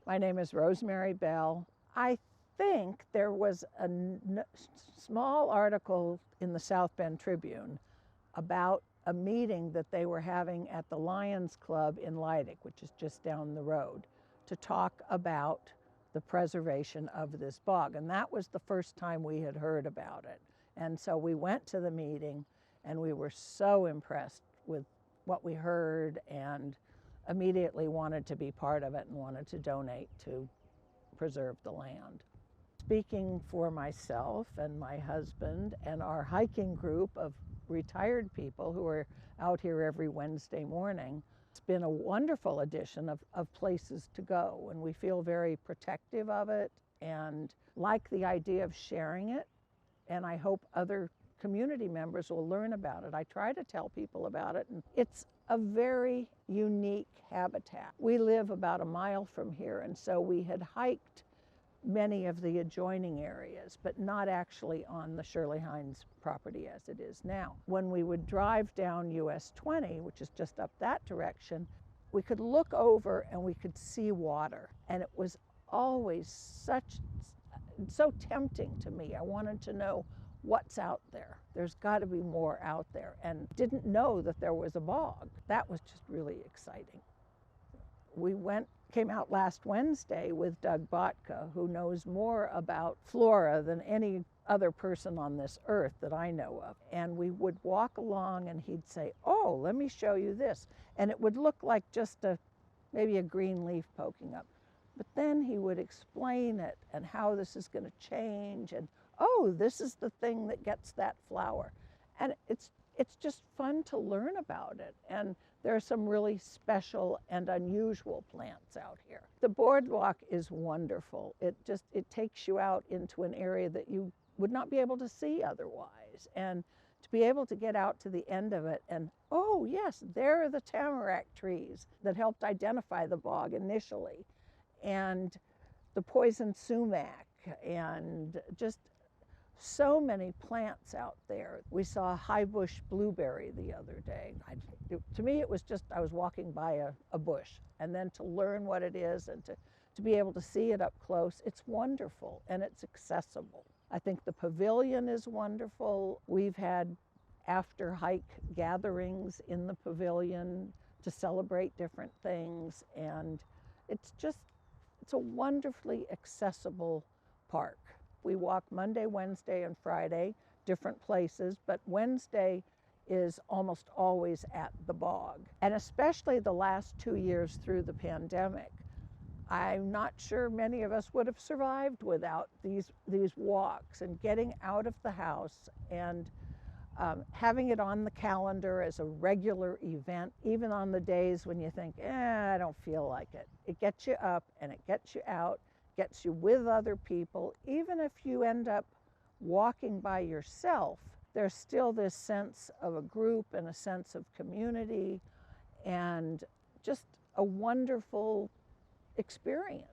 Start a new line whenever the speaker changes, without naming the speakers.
My name is Rosemary Bell. I think there was a small article in the South Bend Tribune about a meeting that they were having at the Lions Club in Lydick, which is just down the road, to talk about the preservation of this bog. And that was the first time we had heard about it. And so we went to the meeting and we were so impressed with what we heard and immediately wanted to be part of it and wanted to donate to preserve the land. Speaking for myself and my husband and our hiking group of retired people who are out here every Wednesday morning, it's been a wonderful addition of places to go, and we feel very protective of it and like the idea of sharing it, and I hope other community members will learn about it. I try to tell people about it, and it's a very unique habitat. We live about a mile from here, and so we had hiked many of the adjoining areas, but not actually on the Shirley Hines property as it is now. When we would drive down US 20, which is just up that direction, we could look over and we could see water. And it was always so tempting to me. I wanted to know what's out there. There's got to be more out there, and didn't know that there was a bog. That was just really exciting. We came out last Wednesday with Doug Botka, who knows more about flora than any other person on this earth that I know of. And we would walk along and he'd say, "Oh, let me show you this." And it would look like just maybe a green leaf poking up. But then he would explain it and how this is going to change, and oh, this is the thing that gets that flower. And it's just fun to learn about it. And there are some really special and unusual plants out here. The boardwalk is wonderful. It takes you out into an area that you would not be able to see otherwise. And to be able to get out to the end of it and, oh yes, there are the tamarack trees that helped identify the bog initially, and the poison sumac, and just so many plants out there. We saw a high bush blueberry the other day. To me, it was just, I was walking by a bush, and then to learn what it is and to be able to see it up close, it's wonderful and it's accessible. I think the pavilion is wonderful. We've had after hike gatherings in the pavilion to celebrate different things, and it's a wonderfully accessible park. We walk Monday, Wednesday, and Friday, different places, but Wednesday is almost always at the bog. And especially the last 2 years through the pandemic, I'm not sure many of us would have survived without these walks and getting out of the house and having it on the calendar as a regular event, even on the days when you think, I don't feel like it. It gets you up and it gets you out, gets you with other people. Even if you end up walking by yourself, there's still this sense of a group and a sense of community and just a wonderful experience.